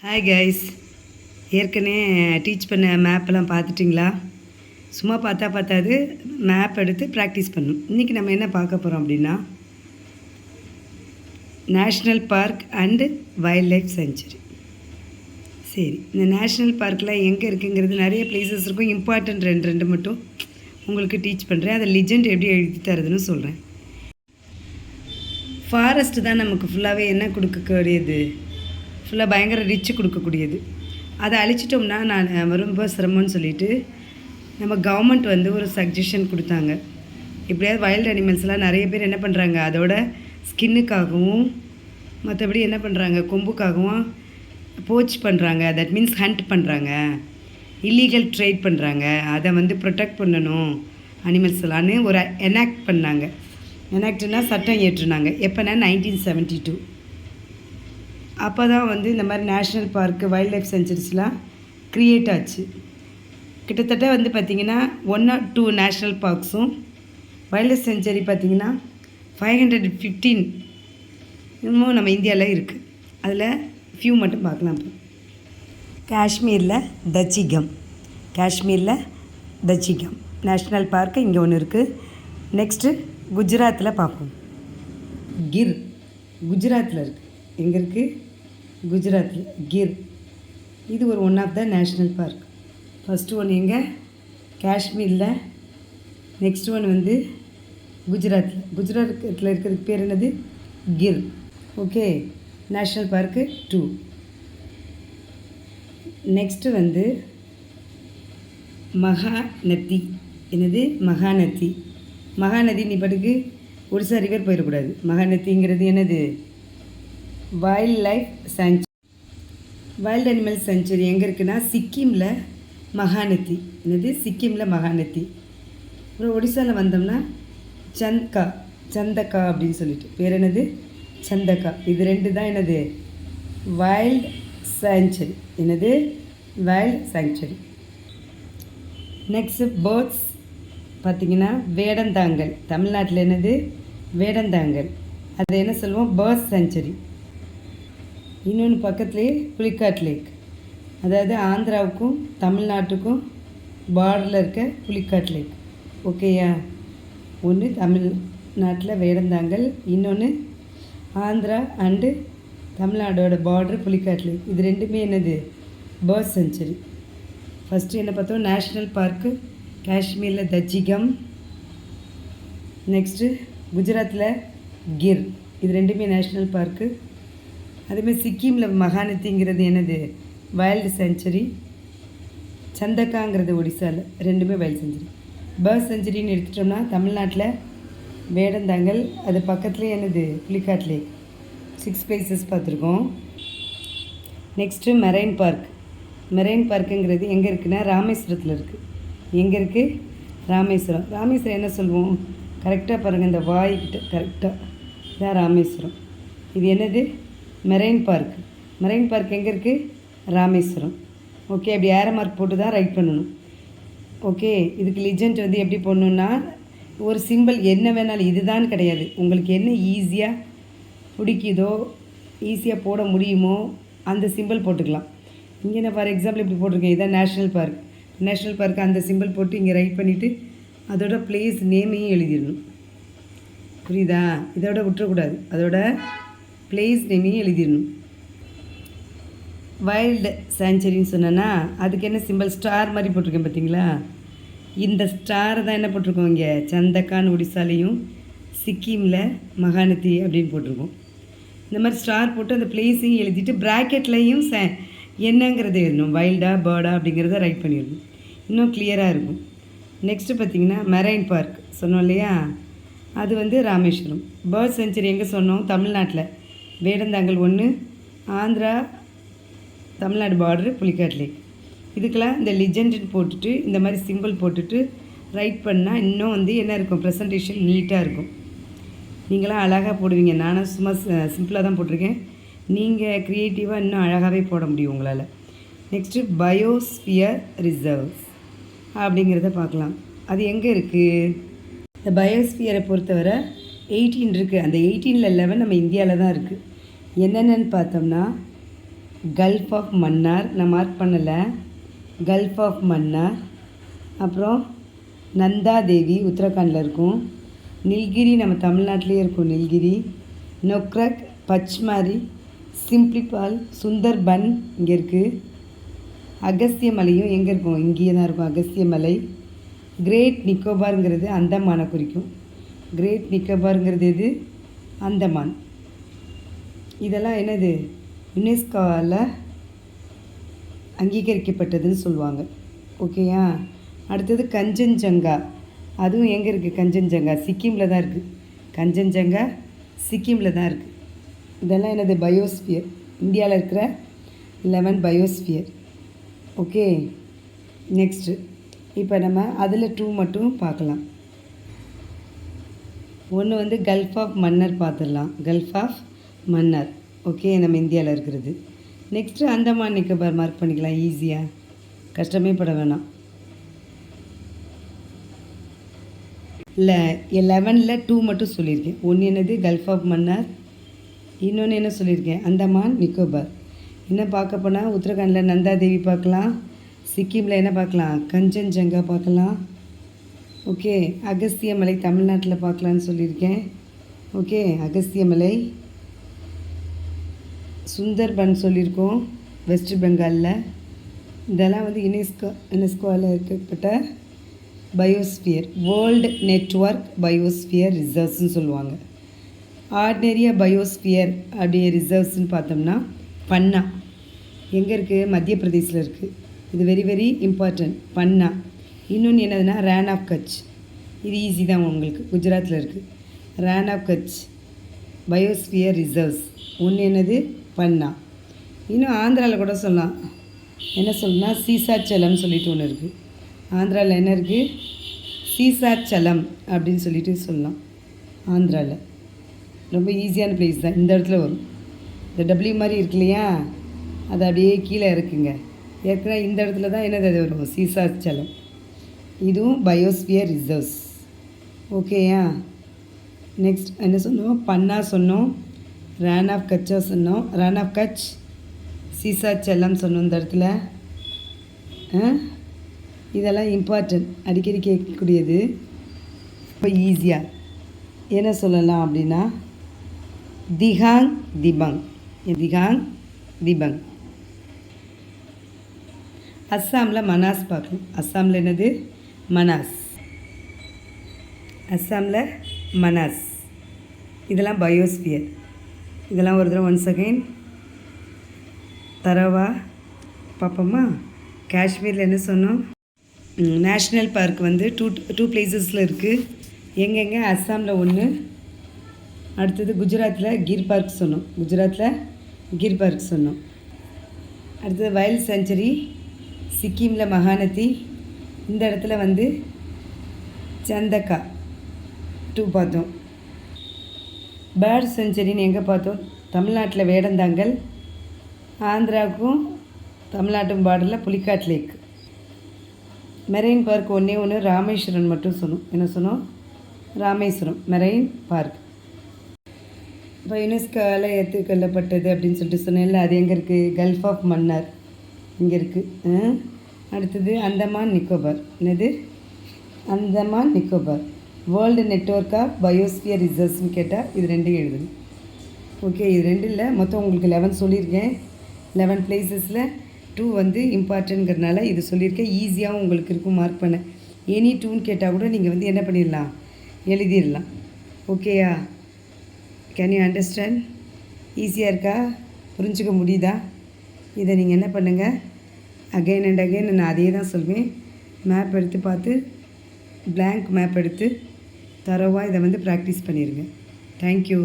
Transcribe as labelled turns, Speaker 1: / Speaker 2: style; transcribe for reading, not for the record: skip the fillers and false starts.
Speaker 1: Hi guys, ஏற்கனவே teach பண்ண மேப்பெல்லாம் பார்த்துட்டிங்களா? சும்மா பார்த்தாது மேப் எடுத்து ப்ராக்டிஸ் பண்ணணும். இன்றைக்கி நம்ம என்ன பார்க்க போகிறோம் அப்படின்னா, national park and wild life century. சரி, இந்த நேஷ்னல் பார்க்கில் எங்கே இருக்குங்கிறது நிறைய பிளேசஸ் இருக்கும். இம்பார்ட்டன்ட் ரெண்டு மட்டும் உங்களுக்கு டீச் பண்ணுறேன். அதை லிஜெண்ட் எப்படி எழுதி தருதுன்னு சொல்கிறேன். ஃபாரஸ்ட்டு தான் நமக்கு ஃபுல்லாகவே என்ன கொடுக்கக்கூடியது, ஃபுல்லாக பயங்கர ரிச்சு கொடுக்கக்கூடியது. அதை அழிச்சிட்டோம்னா நான் ரொம்ப சிரமம்னு சொல்லிவிட்டு நம்ம கவர்மெண்ட் ஒரு சஜஷன் கொடுத்தாங்க. எப்படியாவது வைல்டு அனிமல்ஸ்லாம் நிறைய பேர் என்ன பண்ணுறாங்க, அதோட ஸ்கின்னுக்காகவும் மற்றபடி என்ன பண்ணுறாங்க, கொம்புக்காகவும் போச் பண்ணுறாங்க. தட் மீன்ஸ் ஹண்ட் பண்ணுறாங்க, இல்லீகல் ட்ரேட் பண்ணுறாங்க. அதை ப்ரொடெக்ட் பண்ணணும் அனிமல்ஸ் எல்லாம்னு ஒரு எனாக்ட் பண்ணாங்க. எனாக்ட்னா சட்டம் ஏற்றுனாங்க. எப்போனா 1972. அப்போ தான் இந்த மாதிரி நேஷ்னல் பார்க்கு வைல்ட் லைஃப் சென்ச்சுரிஸ்லாம் க்ரியேட் ஆச்சு. கிட்டத்தட்ட பார்த்திங்கன்னா 1 or 2 நேஷ்னல் பார்க்ஸும் வைல்ட் லைஃப் சென்ச்சுரி பார்த்திங்கன்னா 515 இன்னமும் நம்ம இந்தியாவில் இருக்குது. அதில் ஃபியூ மட்டும் பார்க்கலாம். காஷ்மீரில் தச்சிகம் நேஷ்னல் பார்க்கு இங்கே ஒன்று இருக்குது. நெக்ஸ்ட்டு குஜராத்தில் பார்ப்போம். கிர் குஜராத்தில் இருக்குது. எங்கே இருக்குது? குஜராத்தில் கிர். இது ஒரு one of the national park. First ஒன்று எங்கே? காஷ்மீரில். நெக்ஸ்ட் ஒன் குஜராத்தில் இருக்கிறதுக்கு பேர் என்னது? Gir. Okay, national park 2. Next Mahanadi. என்னது? மகாநதி நீ படுக்கு ஒடிசா ரிவர் போயிடக்கூடாது. மகாநதிங்கிறது என்னது? Wild life century, wild animal century எங்கே இருக்குன்னா சிக்கிமில் மகாநதி. என்னது? சிக்கிமில் மகாநதி. அப்புறம் ஒடிசாவில் வந்தோம்னா சந்தக்கா அப்படின்னு சொல்லிட்டு பேர் என்னது? சந்தக்கா. இது 2 தான் என்னது? Wild sanctuary. என்னது? Wild sanctuary. நெக்ஸ்ட்டு பேர்ட்ஸ் பார்த்திங்கன்னா வேடந்தாங்கல். தமிழ்நாட்டில் என்னது? வேடந்தாங்கல். அது என்ன சொல்லுவோம்? Birds sanctuary. இன்னொன்று பக்கத்துலேயே புலிக்காட் லேக். அதாவது ஆந்திராவுக்கும் தமிழ்நாட்டுக்கும் பார்டரில் இருக்க புலிக்காட் லேக். ஓகேயா? ஒன்று தமிழ்நாட்டில் வேடந்தாங்கல், இன்னொன்று ஆந்திரா அண்டு தமிழ்நாடோட பார்டர் புலிக்காட் லேக். இது 2மே என்னது? Birds century. ஃபஸ்ட்டு என்ன பார்த்தோம்? நேஷ்னல் பார்க்கு காஷ்மீரில் தச்சிகம். நெக்ஸ்ட்டு குஜராத்தில் கிர். இது 2மே நேஷ்னல் பார்க்கு. அதேமாதிரி சிக்கிமில் மகாநதிங்கிறது என்னது? Wild century. சந்தக்காங்கிறது ஒடிசாவில். 2மே வைல்டு சென்ச்சுரி. பேர்ட் சென்ச்சுரின்னு எடுத்துட்டோம்னா தமிழ்நாட்டில் வேடந்தாங்கல், அது பக்கத்துலேயே என்னது? புலிக்காட் லேக். 6 பிளேசஸ் பார்த்துருக்கோம். நெக்ஸ்ட்டு மெரைன் பார்க்குங்கிறது எங்கே இருக்குன்னா ராமேஸ்வரத்தில் இருக்குது. எங்கே இருக்குது? ராமேஸ்வரம் என்ன சொல்லுவோம்? கரெக்டாக பாருங்கள், இந்த வாய்கிட்ட கரெக்டாக இதான் ராமேஸ்வரம். இது என்னது? மெரைன் பார்க் எங்கே இருக்குது? ராமேஸ்வரம். ஓகே, அப்படி ஏரோ மார்க் போட்டு தான் ரைட் பண்ணணும். ஓகே, இதுக்கு லிஜெண்ட் எப்படி போடணுன்னா, ஒரு சிம்பிள் என்ன வேணாலும் இதுதான் கிடையாது. உங்களுக்கு என்ன ஈஸியாக பிடிக்குதோ, ஈஸியாக போட முடியுமோ அந்த சிம்பிள் போட்டுக்கலாம். இங்கே நான் ஃபார் எக்ஸாம்பிள் இப்படி போட்டிருக்கேன். இதுதான் நேஷ்னல் பார்க் அந்த சிம்பிள் போட்டு இங்கே ரைட் பண்ணிவிட்டு அதோட பிளேஸ் நேமையும் எழுதிடணும். புரியுதா? இதோட விட்டுறக்கூடாது, அதோட பிளேஸ் நேமையும் எழுதிடணும். வைல்டு சாங்சுரின்னு சொன்னேன்னா அதுக்கு என்ன சிம்பிள்? ஸ்டார் மாதிரி போட்டிருக்கேன் பார்த்தீங்களா? இந்த ஸ்டாரை தான் என்ன போட்டிருக்கோம்? இங்கே சந்தக்கான் ஒடிசாலையும் சிக்கிமில் மகாநதி அப்படின்னு போட்டிருக்கோம். இந்த மாதிரி ஸ்டார் போட்டு அந்த பிளேஸையும் எழுதிட்டு ப்ராக்கெட்லேயும் என்னங்கிறத எழுதணும். வைல்டா பேர்டா அப்படிங்கிறத ரைட் பண்ணிடணும். இன்னும் கிளியராக இருக்கும். நெக்ஸ்ட்டு பார்த்திங்கன்னா மெரைன் பார்க் சொன்னோம் இல்லையா? அது ராமேஸ்வரம். பேர்ட் சென்ச்சுரி எங்கே சொன்னோம்? தமிழ்நாட்டில் வேடந்தாங்கல் 1, ஆந்திரா தமிழ்நாடு பார்டரு புலிக்காட் லேக். இதுக்கெல்லாம் இந்த லிஜெண்டுன்னு போட்டுட்டு இந்த மாதிரி சிம்பிள் போட்டுட்டு ரைட் பண்ணால் இன்னும் என்ன இருக்கும்? ப்ரெசன்டேஷன் நீட்டாக இருக்கும். நீங்களாம் அழகாக போடுவீங்க. நானும் சும்மா சிம்பிளாக தான் போட்டிருக்கேன். நீங்கள் க்ரியேட்டிவாக இன்னும் அழகாகவே போட முடியும் உங்களால். நெக்ஸ்ட்டு பயோஸ்பியர் ரிசர்வ்ஸ் அப்படிங்கிறத பார்க்கலாம். அது எங்கே இருக்குது? இந்த பயோஸ்பியரை பொறுத்தவரை 18 இருக்குது. அந்த 18ல் 11 நம்ம இந்தியாவில் தான் இருக்குது. என்னென்னு பார்த்தோம்னா கல்ஃப் ஆஃப் மன்னார் நான் மார்க் பண்ணலை, கல்ஃப் ஆஃப் மன்னார். அப்புறம் நந்தா தேவி உத்தரகாண்டில் இருக்கும். நில்கிரி நம்ம தமிழ்நாட்டிலே இருக்கும் நீல்கிரி. நொக்ரக், பச்மாரி, சிம்ப்ளிபால், சுந்தர்பன் இங்கே இருக்குது. அகஸ்திய மலையும் எங்கே இருக்கும்? இங்கேயே தான் இருக்கும் அகஸ்திய மலை. கிரேட் நிக்கோபாருங்கிறது அந்தமானை குறிக்கும். கிரேட் நிக்கோபாருங்கிறது எது? அந்தமான். இதெல்லாம் என்னது? யுனெஸ்கோவால் அங்கீகரிக்கப்பட்டதுன்னு சொல்லுவாங்க. ஓகேயா? அடுத்தது கஞ்சன்ஜங்கா. அதுவும் எங்கே இருக்குது? கஞ்சன்ஜங்கா சிக்கிமில் தான் இருக்குது. கஞ்சன்ஜங்கா சிக்கிமில் தான் இருக்குது. இதெல்லாம் என்னது? பயோஸ்பியர். இந்தியாவில் இருக்கிற 11 பயோஸ்பியர். ஓகே, நெக்ஸ்ட்டு இப்போ நம்ம அதில் 2 மட்டும் பார்க்கலாம். ஒன்று வந்து கல்ஃப் ஆஃப் மன்னர் பார்த்துடலாம். கல்ஃப் ஆஃப் மன்னர் ஓகே, நம்ம இந்தியாவில் இருக்கிறது. நெக்ஸ்ட்டு அந்தமான் நிக்கோபார் மார்க் பண்ணிக்கலாம் ஈஸியாக, கஷ்டமே பட வேணாம். இல்லை 11ல் 2 மட்டும் சொல்லியிருக்கேன். ஒன்று என்னது? Gulf of Mannar. இன்னொன்று என்ன சொல்லியிருக்கேன்? அந்தமான் நிக்கோபார். என்ன பார்க்க போனால் உத்தரகாண்டில் நந்தா தேவி பார்க்கலாம். சிக்கிமில் என்ன பார்க்கலாம்? கஞ்சன்ஜங்கா பார்க்கலாம். ஓகே, அகஸ்திய மலை தமிழ்நாட்டில் பார்க்கலான்னு சொல்லியிருக்கேன். ஓகே, அகஸ்திய மலை. சுந்தர்பன் சொல்லியிருக்கோம் வெஸ்ட் பெங்காலில். இதெல்லாம் வந்து யுனெஸ்கோவால் இருக்கப்பட்ட பயோஸ்பியர், வேர்ல்டு நெட்வொர்க் பயோஸ்பியர் ரிசர்வ்ஸ்னு சொல்லுவாங்க. ஆர்டினரியாக பயோஸ்பியர் அப்படியே ரிசர்வ்ஸ்ன்னு பார்த்தோம்னா பன்னா எங்கே இருக்குது? மத்திய பிரதேசில் இருக்குது. இது வெரி வெரி இம்பார்ட்டன்ட். பன்னா. இன்னொன்று என்னதுன்னா ரேன் ஆஃப் கட்ச். இது ஈஸி தான் உங்களுக்கு, குஜராத்தில் இருக்குது. ரேன் ஆஃப் கட்ச் பயோஸ்பியர் ரிசர்வ்ஸ். ஒன்று என்னது? பன்னா. இன்னும் ஆந்திராவில் கூட சொல்லலாம். என்ன சொல்லணும்னா சீசாச்சலம்னு சொல்லிட்டு ஒன்று இருக்குது. ஆந்திராவில் என்ன இருக்குது? சீசாச்சலம் அப்படின்னு சொல்லிட்டு சொல்லலாம். ஆந்திராவில் ரொம்ப ஈஸியான பிளேஸ் தான். இந்த இடத்துல வரும். இந்த டபிள்யூ மாதிரி இருக்கு இல்லையா, அது அப்படியே கீழே இருக்குங்க. ஏற்கனவே இந்த இடத்துல தான் என்னது அது வரும்? சீசாச்சலம். இதுவும் பயோஸ்பியர் ரிசர்வ்ஸ். ஓகேயா? நெக்ஸ்ட் என்ன சொன்னோம்? பன்னா சொன்னோம், ரேன் ஆஃப் கச்சா சொன்னோம், ரேன் ஆஃப் கட்ச், சீசாச்சலம் சொன்னோம் இந்த இடத்துல. இதெல்லாம் இம்பார்ட்டன்ட், அடிக்கடி கேட்கக்கூடியது. இப்போ ஈஸியாக என்ன சொல்லலாம் அப்படின்னா திகாங் திபங். திகாங் திபங். அஸ்ஸாமில் மனாஸ் பார்க்கணும். அஸ்ஸாமில் என்னது? மனாஸ். அஸ்ஸாமில் மனாஸ். இதெல்லாம் பயோஸ்பியர். இதெல்லாம் ஒரு தடவை ஒன்ஸ் அகைன் தரவா பார்ப்போமா? காஷ்மீரில் என்ன சொன்னோம்? நேஷ்னல் பார்க் வந்து டூ பிளேசஸில் இருக்குது. எங்கெங்கே? அஸ்ஸாமில் ஒன்று, அடுத்தது குஜராத்தில் கிர் பார்க் சொன்னோம். குஜராத்தில் கிர் பார்க் சொன்னோம். அடுத்தது வைல்ட் செஞ்சுரி சிக்கிமில் மகாநதி. இந்த இடத்துல வந்து சந்தக்கா 2 பார்த்தோம். பேர்ட் செஞ்சுரின்னு எங்கே பார்த்தோம்? தமிழ்நாட்டில் வேடந்தாங்கல். ஆந்திராவுக்கும் தமிழ்நாட்டும் பார்டரில் புலிக்காட் லேக். மெரெயின் பார்க் ஒன்று ராமேஸ்வரம் மட்டும் சொன்னோம். என்ன சொன்னோம்? ராமேஸ்வரம் மெரெயின் பார்க். இப்போ யுனெஸ்கோவால் ஏற்றுக்கொள்ளப்பட்டது அப்படின்னு சொல்லிட்டு சொன்னேன்ல, அது எங்கே இருக்குது? கல்ஃப் ஆஃப் மன்னார் இங்கே இருக்குது. அடுத்தது அந்தமான் நிக்கோபார். என்னது? Andaman Nicobar. World network of biosphere ரிசர்வ்ஸ்னு கேட்டால் இது 2 எழுதணும். ஓகே, இது 2 இல்லை, மொத்தம் உங்களுக்கு 11 சொல்லியிருக்கேன். 11 பிளேசஸில் 2 வந்து இம்பார்ட்டன்ட்ங்கிறதுனால இது சொல்லியிருக்கேன். ஈஸியாகவும் உங்களுக்கு இருக்கும் மார்க் பண்ண. எனி 2ன்னு கேட்டால் கூட நீங்கள் வந்து என்ன பண்ணிடலாம்? எழுதிடலாம். ஓகேயா? Can you understand? ஈஸியாக இருக்கா? புரிஞ்சுக்க முடியுதா? இதை நீங்கள் என்ன பண்ணுங்கள், அகைன் அண்ட் அகைன் நான் அதே தான் சொல்வேன். மேப் எடுத்து பார்த்து, blank மேப் எடுத்து தரோவாக இதை வந்து ப்ராக்டிஸ் பண்ணிடுங்க. தேங்க்யூ.